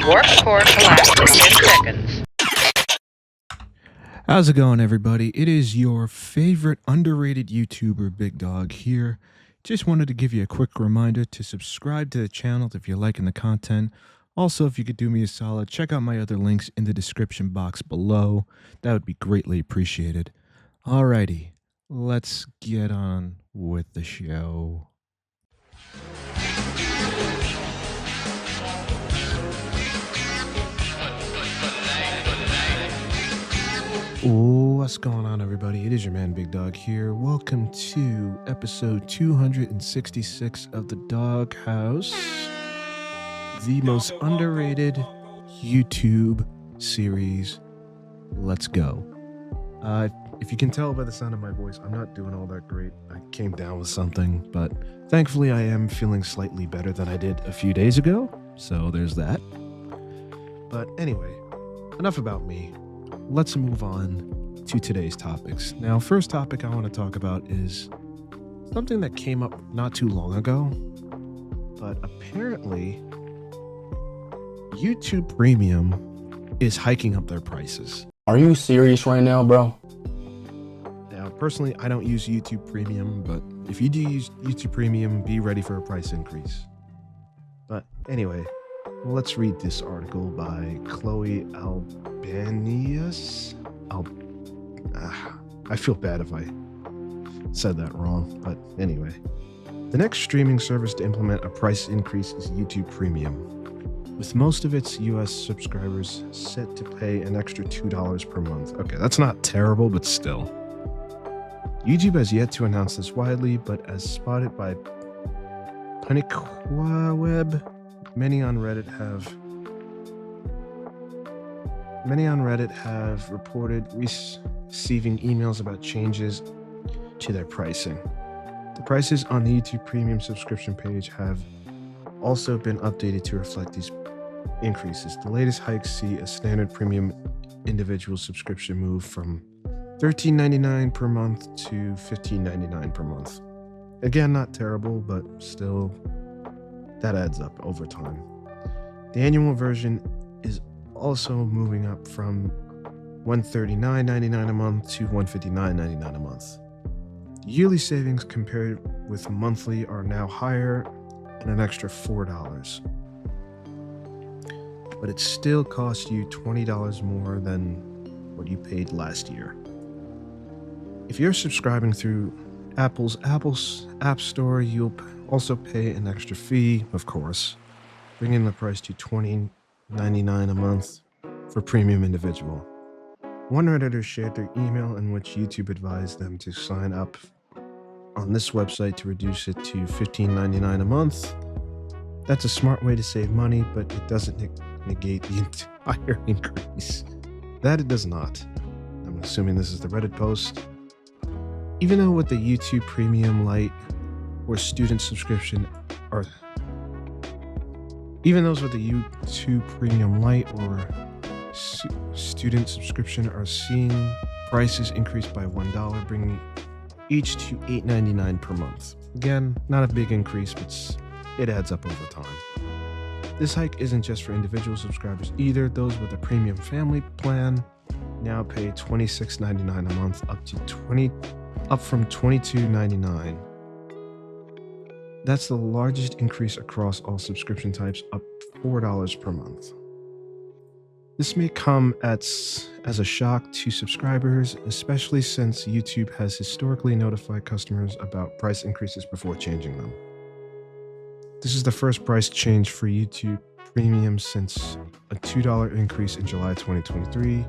Warp core collapse in 10 seconds. How's it going, everybody? It is your favorite underrated YouTuber, Big Dog, here. Just wanted to give you a quick reminder to subscribe to the channel if you're liking the content. Also, if you could do me a solid, check out my other links in the description box below. That would be greatly appreciated. Alrighty, let's get on with the show. What's going on, everybody? It is your man Big Dog here. Welcome to episode 266 of the Dog House, the most underrated YouTube series. Let's go. If you can tell by the sound of my voice, I'm not doing all that great. I came down with something, but thankfully I am feeling slightly better than I did a few days ago, so there's that. But anyway, enough about me. Let's move on to today's topics. Now, first topic I want to talk about is something that came up not too long ago, but apparently YouTube Premium is hiking up their prices. Are you serious right now, bro? Now, personally, I don't use YouTube Premium, but if you do use YouTube Premium, be ready for a price increase. But anyway, let's read this article by Chloe Albanius. I feel bad if I said that wrong, but anyway. The next streaming service to implement a price increase is YouTube Premium, with most of its US subscribers set to pay an extra $2 per month. Okay, that's not terrible, but still. YouTube has yet to announce this widely, but as spotted by Panikwaweb, Many on Reddit have reported receiving emails about changes to their pricing. The prices on the YouTube Premium subscription page have also been updated to reflect these increases. The latest hikes see a standard premium individual subscription move from $13.99 per month to $15.99 per month. Again, not terrible, but still, that adds up over time. The annual version is also moving up from $139.99 a month to $159.99 a month. Yearly savings compared with monthly are now higher and an extra $4. But it still costs you $20 more than what you paid last year. If you're subscribing through Apple's App Store, you'll also pay an extra fee, of course, bringing the price to $20.99 a month for premium individual. One Redditor shared their email in which YouTube advised them to sign up on this website to reduce it to $15.99 a month. That's a smart way to save money, but it doesn't negate the entire increase. That it does not. I'm assuming this is the Reddit post. Even though with the YouTube Premium Lite or student subscription are even those with the YouTube Premium Lite or student subscription are seeing prices increase by $1, bringing each to $8.99 per month. Again, not a big increase, but it adds up over time. This hike isn't just for individual subscribers either. Those with a premium family plan now pay $26.99 a month, up from $22.99. That's the largest increase across all subscription types, up $4 per month. This may come as a shock to subscribers, especially since YouTube has historically notified customers about price increases before changing them. This is the first price change for YouTube Premium since a $2 increase in July 2023.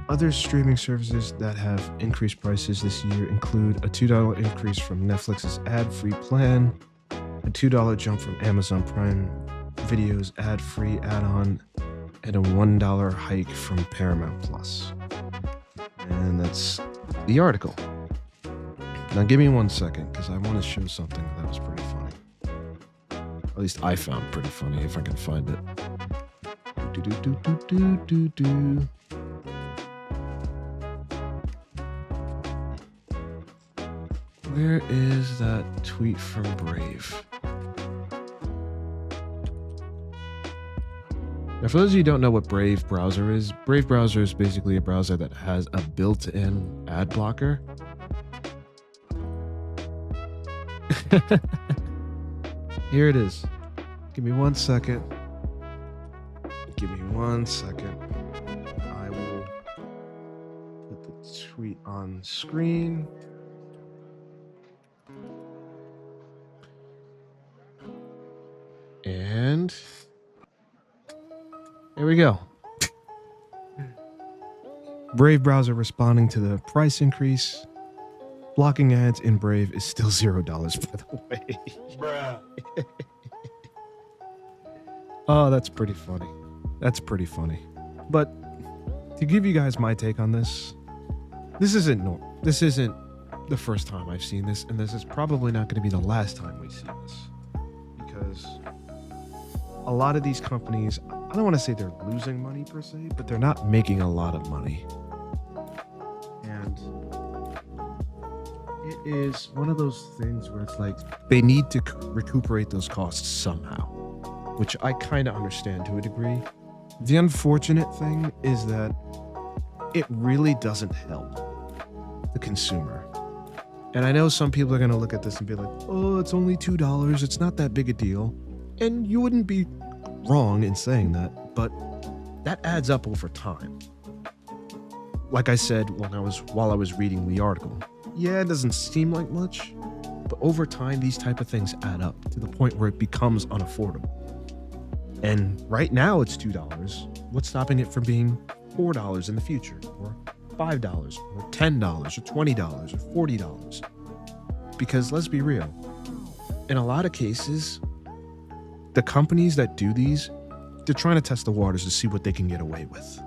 Other streaming services that have increased prices this year include a $2 increase from Netflix's ad-free plan, a $2 jump from Amazon Prime Video's ad-free add-on, and a $1 hike from Paramount Plus. And that's the article. Now give me 1 second, because I want to show something that was pretty funny. At least I found pretty funny, if I can find it. Where is that tweet from Brave? Now, for those of you who don't know what Brave browser is basically a browser that has a built-in ad blocker. Here it is. Give me 1 second. Give me 1 second. I will put the tweet on screen. And there we go. Brave browser responding to the price increase. Blocking ads in Brave is still $0, by the way. Bruh. Oh, that's pretty funny. That's pretty funny. But to give you guys my take on this, this isn't the first time I've seen this, and this is probably not going to be the last time we see this. Because a lot of these companies, I don't want to say they're losing money per se, but they're not making a lot of money. And it is one of those things where it's like they need to recuperate those costs somehow, which I kind of understand to a degree. The unfortunate thing is that it really doesn't help the consumer. And I know some people are going to look at this and be like, oh, it's only $2. It's not that big a deal. And you wouldn't be wrong in saying that, but that adds up over time. Like I said while I was reading the article, yeah, it doesn't seem like much, but over time, these type of things add up to the point where it becomes unaffordable. And right now it's $2. What's stopping it from being $4 in the future, or $5, or $10, or $20, or $40? Because let's be real, in a lot of cases, the companies that do these, they're trying to test the waters to see what they can get away with.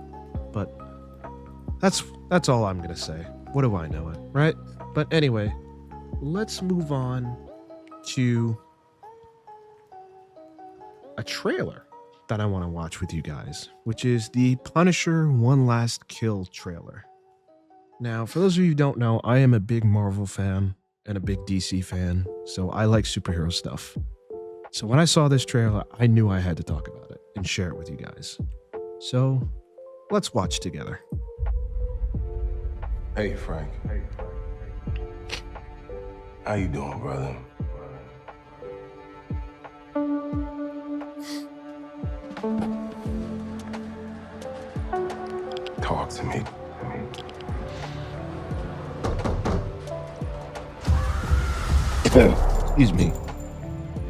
But that's all I'm gonna say. What do I know, right? But anyway, let's move on to a trailer that I want to watch with you guys, which is the Punisher One Last Kill trailer. Now, for those of you who don't know, I am a big Marvel fan and a big DC fan, so I like superhero stuff. So when I saw this trailer, I knew I had to talk about it and share it with you guys. So let's watch together. Hey, Frank. How you doing, brother? Talk to me. Excuse me.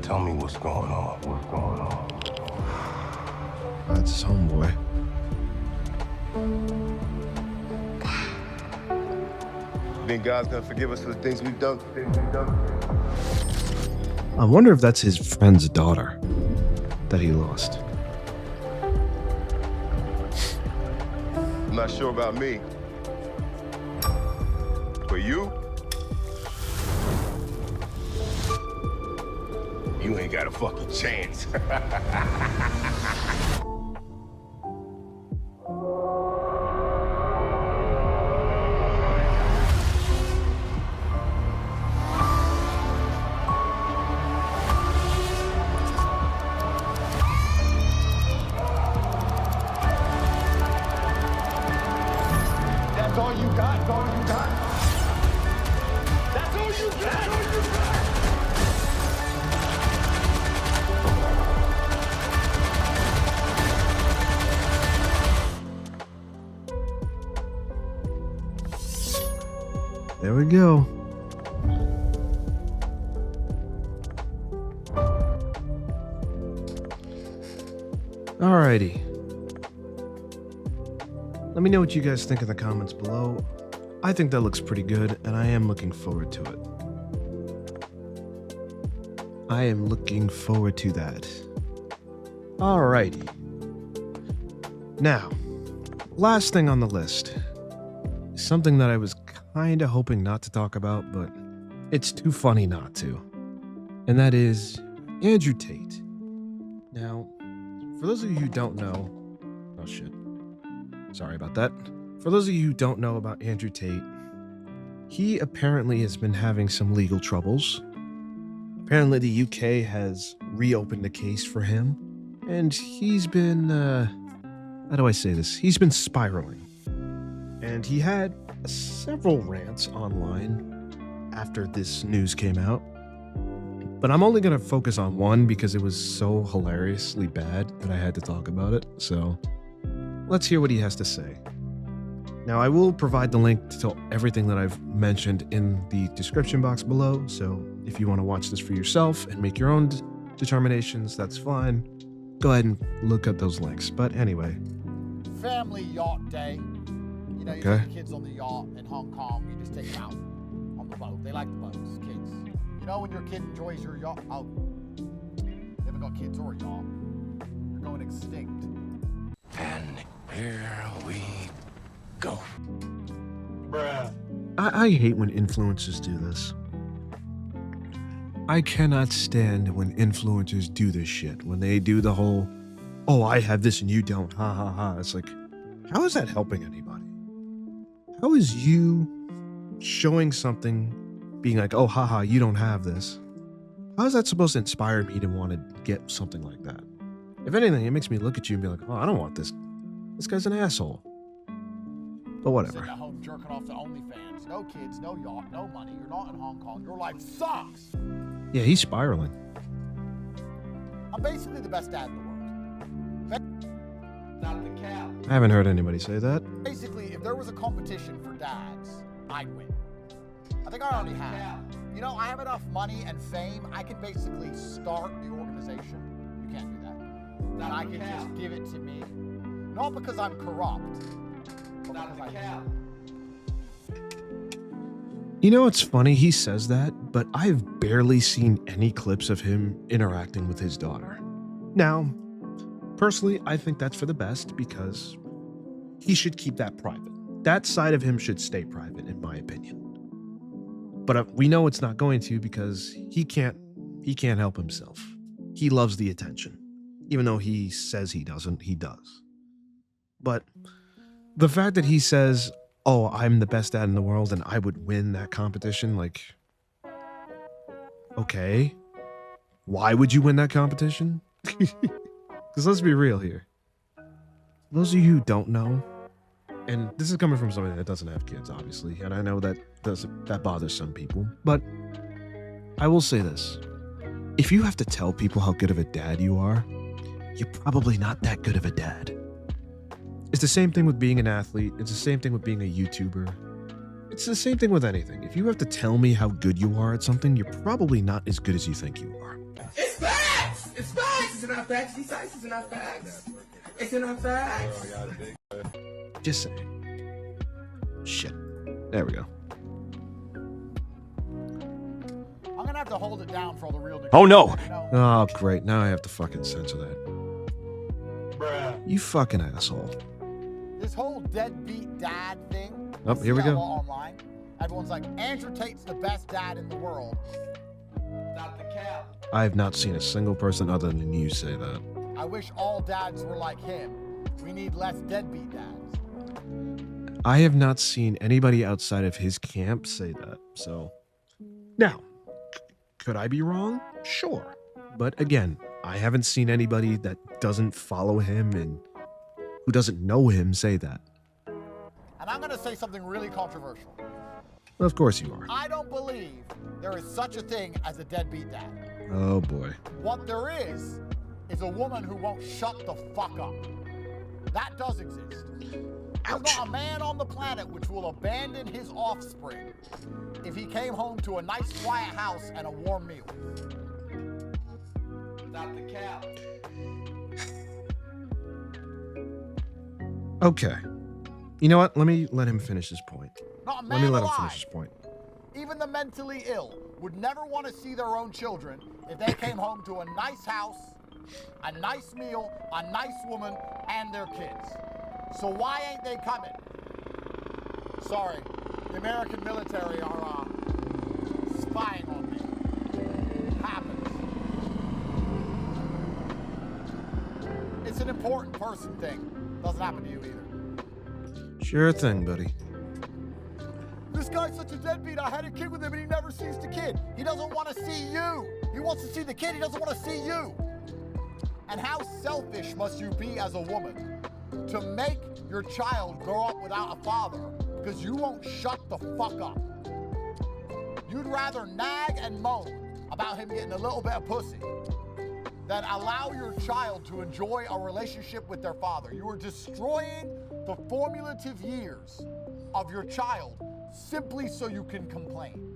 Tell me what's going on. That's his homeboy. Think God's gonna forgive us for the things we've done? I wonder if that's his friend's daughter that he lost. I'm not sure about me. But you ain't got a fucking chance. That's all you got? That's all you got? That's all you got? There we go. Alrighty. Let me know what you guys think in the comments below. I think that looks pretty good, and I am looking forward to it. I am looking forward to that. Alrighty. Now, last thing on the list is something that I was kind of hoping not to talk about, but it's too funny not to. And that is Andrew Tate. Now, for those of you who don't know, oh shit. Sorry about that. For those of you who don't know about Andrew Tate, he apparently has been having some legal troubles. Apparently the UK has reopened a case for him And he's been, how do I say this? He's been spiraling. And he had several rants online after this news came out. But I'm only going to focus on one because it was so hilariously bad that I had to talk about it. So let's hear what he has to say. Now, I will provide the link to everything that I've mentioned in the description box below. So if you want to watch this for yourself and make your own determinations, that's fine. Go ahead and look at those links. But anyway. Family yacht day. You know, you Okay. take the kids on the yacht in Hong Kong, you just take them out on the boat. They like the boats, kids. You know when your kid enjoys your yacht? Oh, you haven't got kids or a yacht. You're going extinct. And here we go. Bruh. I hate when influencers do this. I cannot stand when influencers do this shit. When they do the whole, oh, I have this and you don't, ha ha ha. It's like, how is that helping anybody? How is you showing something, being like, oh, haha, you don't have this? How is that supposed to inspire me to want to get something like that? If anything, it makes me look at you and be like, oh, I don't want this. This guy's an asshole. But whatever. Sitting at home jerking off to OnlyFans. No kids, no yacht, no money. You're not in Hong Kong. Your life sucks. Yeah, he's spiraling. I'm basically the best dad in the world. Not the cap. I haven't heard anybody say that. Basically, if there was a competition for dads, I'd win. I think I already have. You know, I have enough money and fame, I can basically start the organization. You can't do that. And I can just give it to me. Not because I'm corrupt, but because I can. You know, it's funny, he says that, but I've barely seen any clips of him interacting with his daughter. Now, personally, I think that's for the best because he should keep that private. That side of him should stay private, in my opinion. But we know it's not going to because he can't help himself. He loves the attention. Even though he says he doesn't, he does. But the fact that he says, oh, I'm the best dad in the world and I would win that competition, like, okay, why would you win that competition? Because let's be real here. Those of you who don't know, and this is coming from somebody that doesn't have kids, obviously, and I know that bothers some people, but I will say this. If you have to tell people how good of a dad you are, you're probably not that good of a dad. It's the same thing with being an athlete. It's the same thing with being a YouTuber. It's the same thing with anything. If you have to tell me how good you are at something, you're probably not as good as you think you are. It's facts! It's facts! It's in our facts. These sites is in our facts. It's in our facts. Just saying. Shit. There we go. I'm gonna have to hold it down for all the real niggas. Oh no! You know, Oh great, now I have to fucking censor that. Bruh. You fucking asshole. this whole deadbeat dad thing. Oh, here we see a go. lot online. Everyone's like, Andrew Tate's the best dad in the world. Not the cap. I have not seen a single person other than you say that. I wish all dads were like him. We need less deadbeat dads. I have not seen anybody outside of his camp say that. So, now, could I be wrong? Sure. But again, I haven't seen anybody that doesn't follow him and who doesn't know him say that. And I'm going to say something really controversial. Of course you are. I don't believe there is such a thing as a deadbeat dad. Oh boy. What there is a woman who won't shut the fuck up. That does exist. There's not a man on the planet which will abandon his offspring if he came home to a nice quiet house and a warm meal. Not the cap. Okay. You know what? Let me let him finish his point. Not a Let me man let him alive. finish his point. Even the mentally ill would never want to see their own children if they came home to a nice house, a nice meal, a nice woman, and their kids. So why ain't they coming? Sorry, the American military are spying on me. It happens. It's an important person thing. Doesn't happen to you either. Sure thing, buddy. This guy's such a deadbeat. I had a kid with him and he never sees the kid. He doesn't want to see you. He wants to see the kid. He doesn't want to see you. And how selfish must you be as a woman to make your child grow up without a father because you won't shut the fuck up? You'd rather nag and moan about him getting a little bit of pussy than allow your child to enjoy a relationship with their father. You are destroying the formative years of your child simply so you can complain.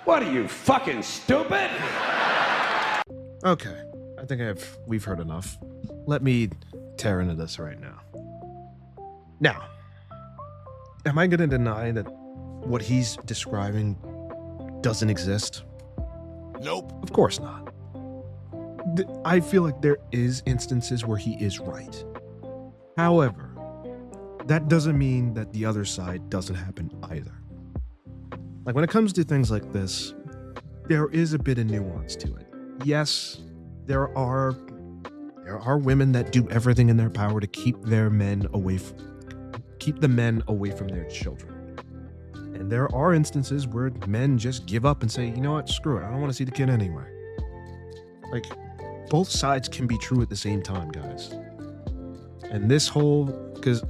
What are you, fucking stupid? Okay, I think we've heard enough. Let me tear into this right now. Now, am I going to deny that what he's describing doesn't exist? Nope. Of course not. I feel like there is instances where he is right. However, that doesn't mean that the other side doesn't happen either. Like when it comes to things like this, there is a bit of nuance to it. Yes, there are women that do everything in their power to keep the men away from their children. And there are instances where men just give up and say, you know what, screw it, I don't want to see the kid anyway. Like, both sides can be true at the same time, guys. And this whole, because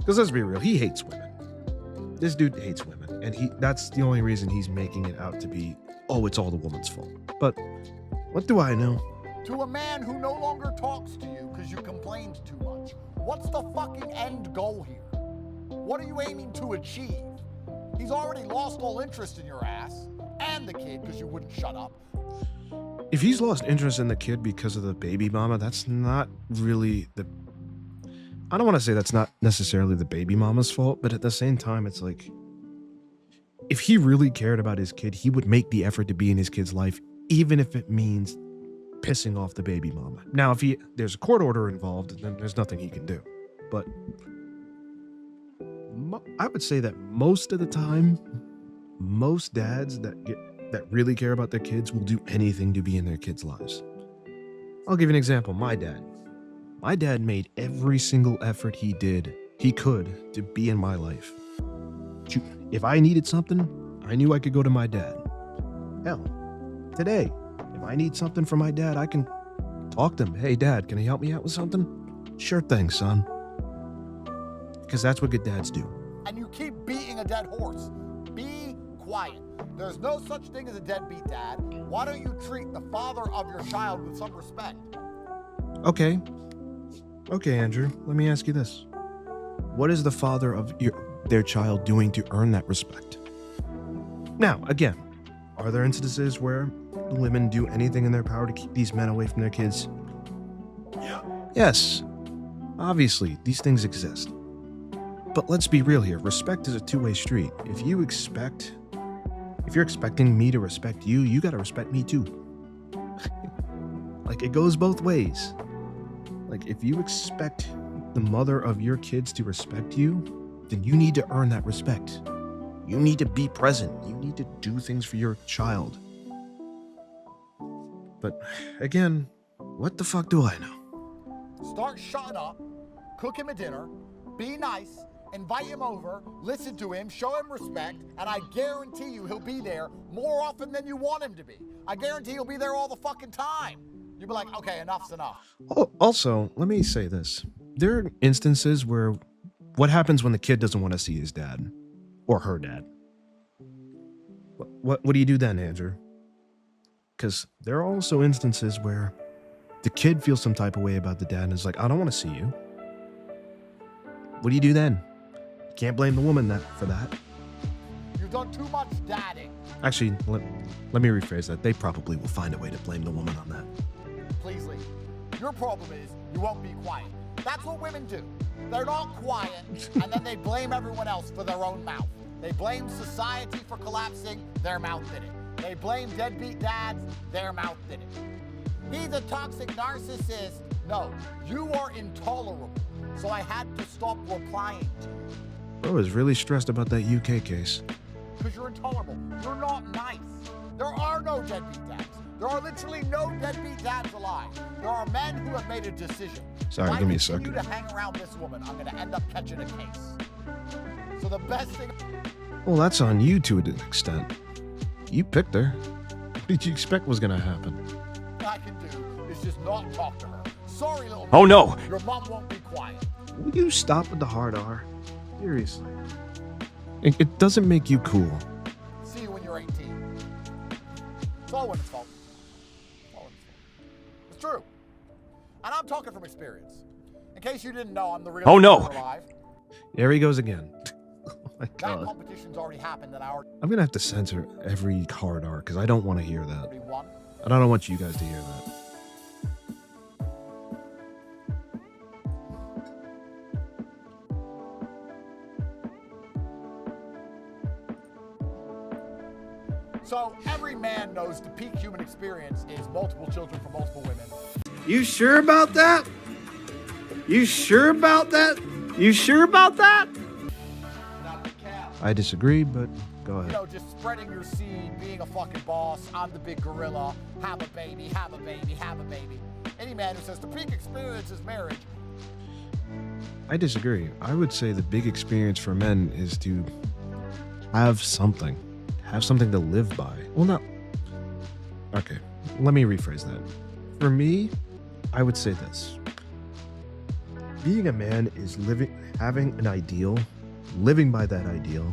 let's be real, he hates women. This dude hates women, and that's the only reason he's making it out to be, oh, it's all the woman's fault. But what do I know? To a man who no longer talks to you because you complained too much, what's the fucking end goal here? What are you aiming to achieve? He's already lost all interest in your ass and the kid because you wouldn't shut up. If he's lost interest in the kid because of the baby mama, that's not really I don't want to say that's not necessarily the baby mama's fault, but at the same time, it's like, if he really cared about his kid, he would make the effort to be in his kid's life, even if it means pissing off the baby mama. Now, if there's a court order involved, then there's nothing he can do. But I would say that most of the time, most dads that really care about their kids will do anything to be in their kids' lives. I'll give you an example. My dad made every single effort he could to be in my life. If I needed something, I knew I could go to my dad. Hell, today, if I need something from my dad, I can talk to him. Hey, Dad, can you help me out with something? Sure thing, son. Because that's what good dads do. And you keep beating a dead horse. Be quiet. There's no such thing as a deadbeat dad. Why don't you treat the father of your child with some respect? Okay, Andrew, let me ask you this. What is the father of their child doing to earn that respect? Now, again, are there instances where women do anything in their power to keep these men away from their kids? Yeah. Yes. Obviously, these things exist. But let's be real here. Respect is a two-way street. If you're expecting me to respect you, you gotta respect me too. Like, it goes both ways. Like, if you expect the mother of your kids to respect you, then you need to earn that respect. You need to be present. You need to do things for your child. But again, what the fuck do I know? Start shutting up, cook him a dinner, be nice, invite him over, listen to him, show him respect, and I guarantee you he'll be there more often than you want him to be. I guarantee he'll be there all the fucking time. You'll be like, okay, enough's enough. Also, let me say this. There are instances where what happens when the kid doesn't want to see his dad or her dad? What do you do then, Andrew? Because there are also instances where the kid feels some type of way about the dad and is like, I don't want to see you. What do you do then? You can't blame the woman for that. You've done too much dadding. Actually, let me rephrase that. They probably will find a way to blame the woman on that. Please leave. Your problem is you won't be quiet. That's what women do. They're not quiet, and then they blame everyone else for their own mouth. They blame society for collapsing, their mouth did it. They blame deadbeat dads, their mouth did it. He's a toxic narcissist. No, you are intolerable. So I had to stop replying to you. Bro was really stressed about that UK case. Because you're intolerable. You're not nice. There are no deadbeat dads. There are literally no deadbeat dads alive. There are men who have made a decision. Sorry, give me a second. If I continue to hang around this woman, I'm going to end up catching a case. So the best thing... Well, that's on you to an extent. You picked her. What did you expect was going to happen? I can do is just not talk to her. Sorry, little Oh, man. no. Your mom won't be quiet. Will you stop with the hard R? Seriously. It doesn't make you cool. See you when you're 18. It's all women's fault. It's all women's fault. It's true. And I'm talking from experience. In case you didn't know, I'm the real Oh, no. alive. There he goes again. Oh my That god. competition's already happened and I already I'm gonna have to censor every hard R because I don't want to hear that. won. And I don't want you guys to hear that. So every man knows the peak human experience is multiple children from multiple women. You sure about that? You sure about that? You sure about that? I disagree, but go You ahead. know, just spreading your seed, being a fucking boss, I'm the big gorilla, have a baby, have a baby, have a baby. Any man who says the peak experience is marriage, I disagree. I would say the big experience for men is to have something to live by. Well, not. Okay, let me rephrase that. For me, I would say this. Being a man is having an ideal, living by that ideal,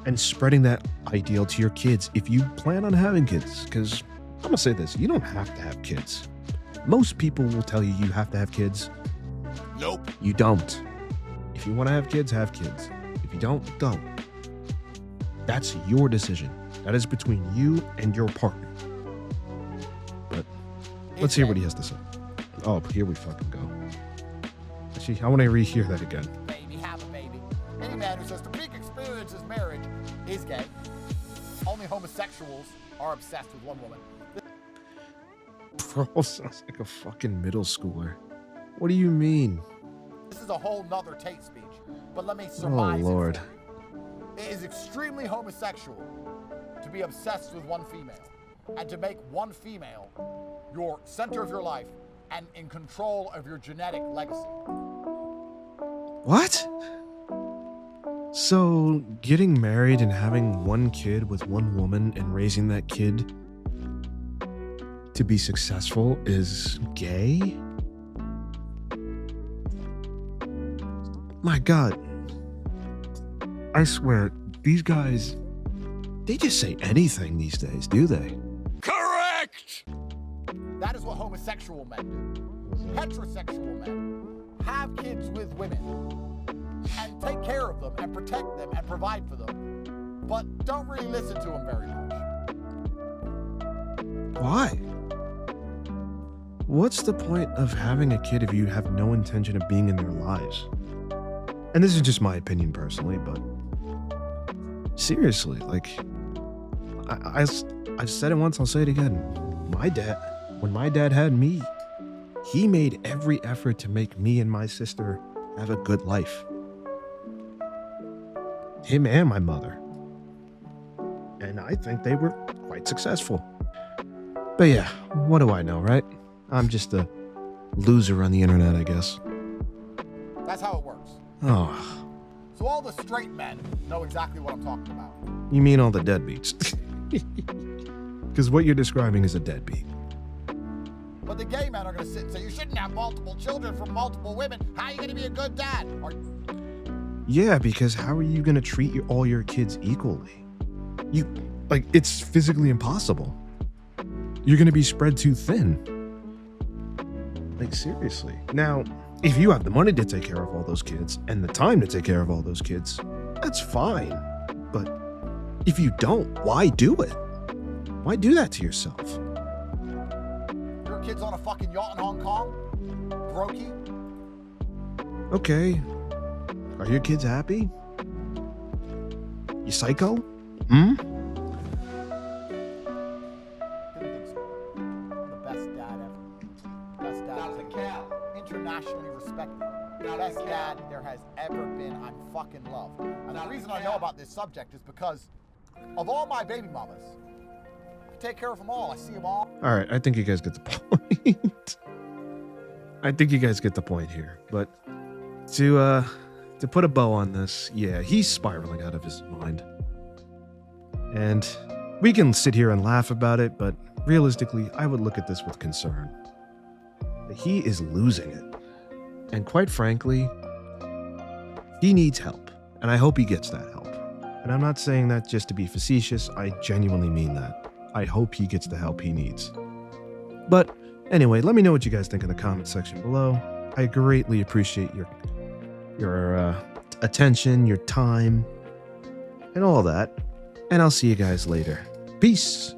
and spreading that ideal to your kids if you plan on having kids. Because I'm gonna say this, you don't have to have kids. Most people will tell you you have to have kids. nope. You don't. If you want to have kids, have kids. If you don't, don't. That's your decision. That is between you and your partner. But let's hear what he has to say. Oh, here we fucking go. Actually, I want to rehear that again. Baby, have a baby. Any man who says the peak experience is marriage is gay. Only homosexuals are obsessed with one woman. Bro, sounds like a fucking middle schooler. What do you mean? This is a whole nother Tate speech, but let me Oh, surmise it for Lord. you. It is extremely homosexual to be obsessed with one female and to make one female your center of your life and in control of your genetic legacy. What? So, getting married and having one kid with one woman and raising that kid to be successful is gay? My God. I swear, these guys, they just say anything these days, do they? Correct! That is what homosexual men do. Heterosexual men have kids with women and take care of them and protect them and provide for them, but don't really listen to them very much. Why? What's the point of having a kid if you have no intention of being in their lives? And this is just my opinion personally, but seriously, like, I've said it once, I'll say it again. When my dad had me, he made every effort to make me and my sister have a good life. Him and my mother. And I think they were quite successful. But yeah, what do I know, right? I'm just a loser on the internet, I guess. That's how it works. Oh, So all the straight men know exactly what I'm talking about. you mean all the deadbeats? Because what you're describing is a deadbeat. But the gay men are going to sit and say, you shouldn't have multiple children from multiple women. How are you going to be a good dad? Or, Yeah, because how are you going to treat all your kids equally? It's physically impossible. You're going to be spread too thin. Like, seriously. Now, if you have the money to take care of all those kids and the time to take care of all those kids, that's fine. But if you don't, why do it? Why do that to yourself? your kid's on a fucking yacht in Hong Kong? Brokey? Okay. Are your kids happy? You psycho? Hmm? Didn't think so. I'm the best dad ever. Best dad. That's a cap. Internationally respected. Best dad there has ever been. I'm fucking loved. And the reason I know about this subject is because of all my baby mamas, I take care of them all. I see them all. All right, I think you guys get the point. I think you guys get the point here. But to put a bow on this, yeah, he's spiraling out of his mind. And we can sit here and laugh about it, but realistically, I would look at this with concern. he is losing it. And quite frankly, he needs help. And I hope he gets that help. And I'm not saying that just to be facetious. I genuinely mean that. I hope he gets the help he needs. But anyway, let me know what you guys think in the comment section below. I greatly appreciate your attention, your time, and all that. And I'll see you guys later. Peace.